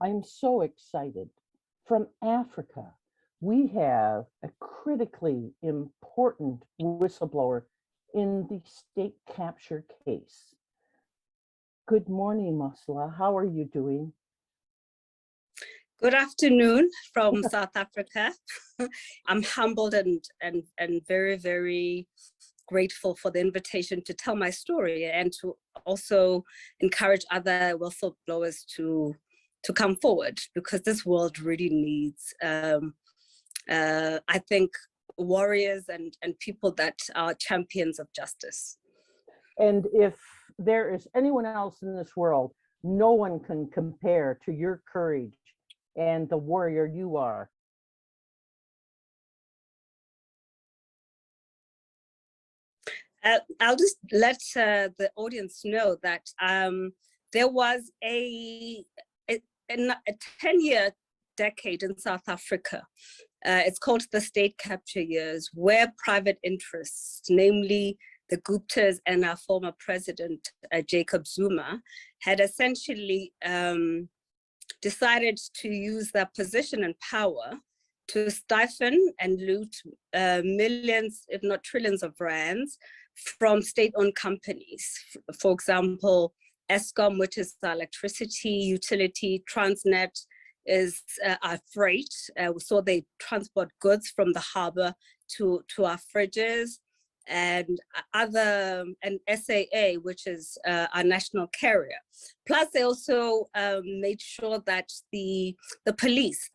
I'm so excited. From Africa, we have a critically important whistleblower in the state capture case. Good morning, Mosilo. How are you doing? Good afternoon from South Africa. I'm humbled and very, very grateful for the invitation to tell my story and to also encourage other whistleblowers to come forward, because this world really needs, I think, warriors and people that are champions of justice. And if there is anyone else in this world, no one can compare to your courage and the warrior you are. I'll just let the audience know that there was a 10-year decade in South Africa. It's called the state capture years, where private interests, namely the Guptas and our former president, Jacob Zuma, had essentially decided to use their position and power to stifle and loot millions, if not trillions of rands from state-owned companies. For example, Eskom, which is the electricity utility, Transnet is our freight. So they transport goods from the harbor to our fridges, and SAA, which is our national carrier. Plus, they also made sure that the police,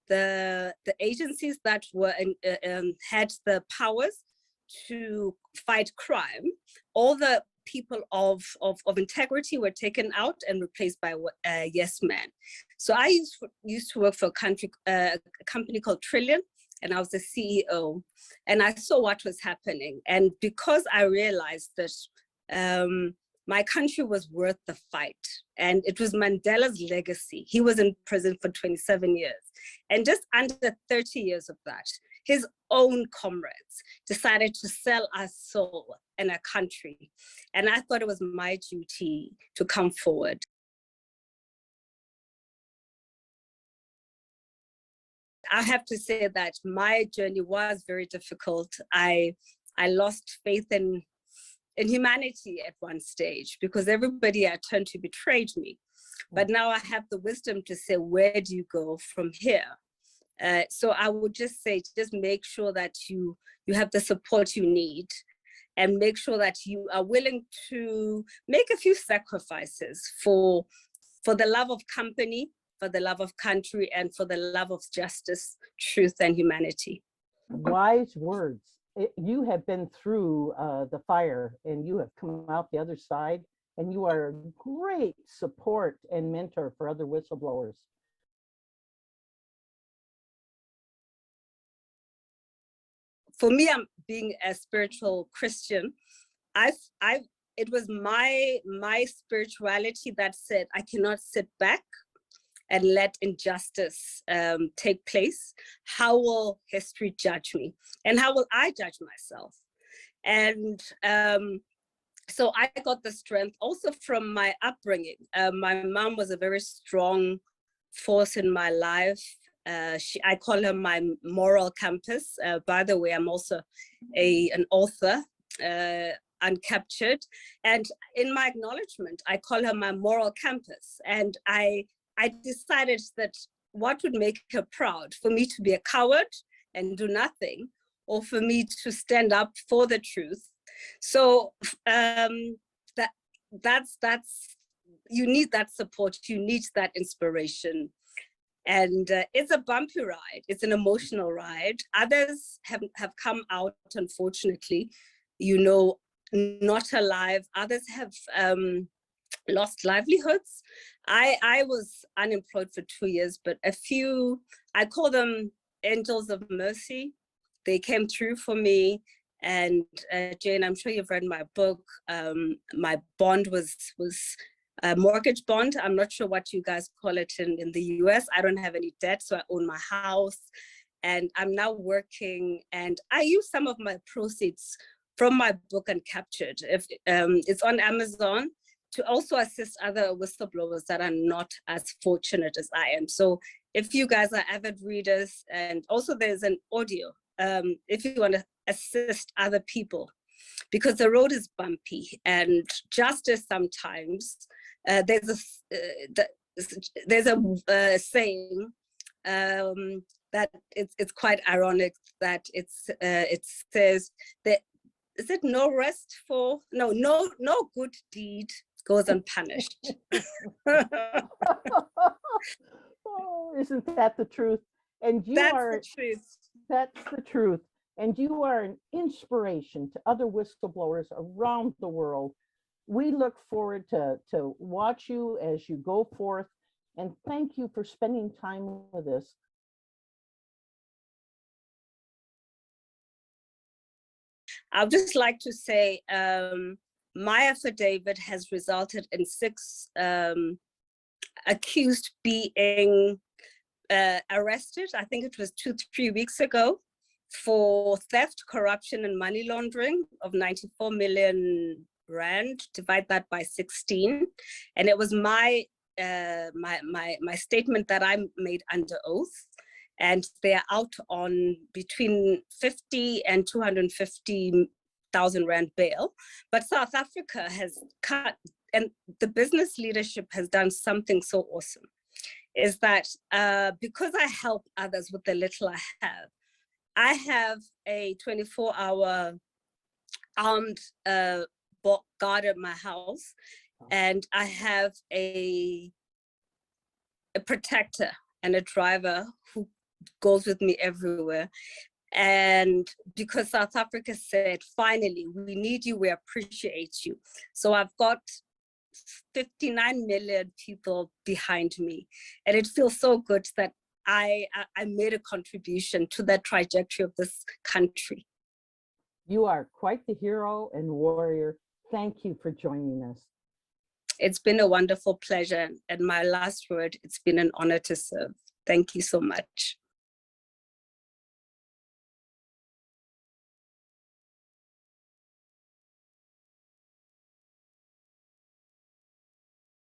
the agencies that were had the powers to fight crime, all the people of integrity were taken out and replaced by yes men. So I used to work for a company called Trillion, and I was the CEO, and I saw what was happening. And because I realized that my country was worth the fight, and it was Mandela's legacy. He was in prison for 27 years, and just under 30 years of that, his own comrades decided to sell our soul and our country. And I thought it was my duty to come forward. I have to say that my journey was very difficult. I lost faith in humanity at one stage, because everybody I turned to betrayed me. But now I have the wisdom to say, where do you go from here? So I would just say, just make sure that you have the support you need, and make sure that you are willing to make a few sacrifices for the love of company, for the love of country, and for the love of justice, truth, and humanity. Wise words. You have been through the fire, and you have come out the other side, and you are a great support and mentor for other whistleblowers. For me, I'm being a spiritual Christian. It was my spirituality that said, I cannot sit back and let injustice take place. How will history judge me? And how will I judge myself? And so I got the strength also from my upbringing. My mom was a very strong force in my life. I call her my moral compass. By the way, I'm also an author, Uncaptured. And in my acknowledgement, I call her my moral compass. And I decided that what would make her proud, for me to be a coward and do nothing, or for me to stand up for the truth. So that's you need that support, you need that inspiration. And it's a bumpy ride, it's an emotional ride. Others have come out, unfortunately, not alive. Others have lost livelihoods. I was unemployed for 2 years, but a few, I call them angels of mercy. They came through for me. And Jane, I'm sure you've read my book. My bond was a mortgage bond. I'm not sure what you guys call it in the US. I don't have any debt, so I own my house. And I'm now working, and I use some of my proceeds from my book Uncaptured. It's on Amazon, to also assist other whistleblowers that are not as fortunate as I am. So if you guys are avid readers, and also there's an audio, if you want to assist other people, because the road is bumpy and justice sometimes, there's a saying that it's quite ironic that it says that, is it no good deed goes unpunished. Oh, isn't that the truth? And That's the truth. That's the truth. And you are an inspiration to other whistleblowers around the world. We look forward to watch you as you go forth. And thank you for spending time with us. I'd just like to say, my affidavit has resulted in 6 accused being arrested. I think it was 2-3 weeks ago, for theft, corruption, and money laundering of 94 million rand. Divide that by 16, and it was my statement that I made under oath. And they're out on between 50 and 250,000 rand bail. But South Africa has cut, and the business leadership has done something so awesome, is that because I help others with the little I have a 24-hour armed guard at my house, and I have a protector and a driver who goes with me everywhere. And because South Africa said, finally, we need you, we appreciate you. So I've got 59 million people behind me. And it feels so good that I made a contribution to the trajectory of this country. You are quite the hero and warrior. Thank you for joining us. It's been a wonderful pleasure. And my last word, it's been an honor to serve. Thank you so much.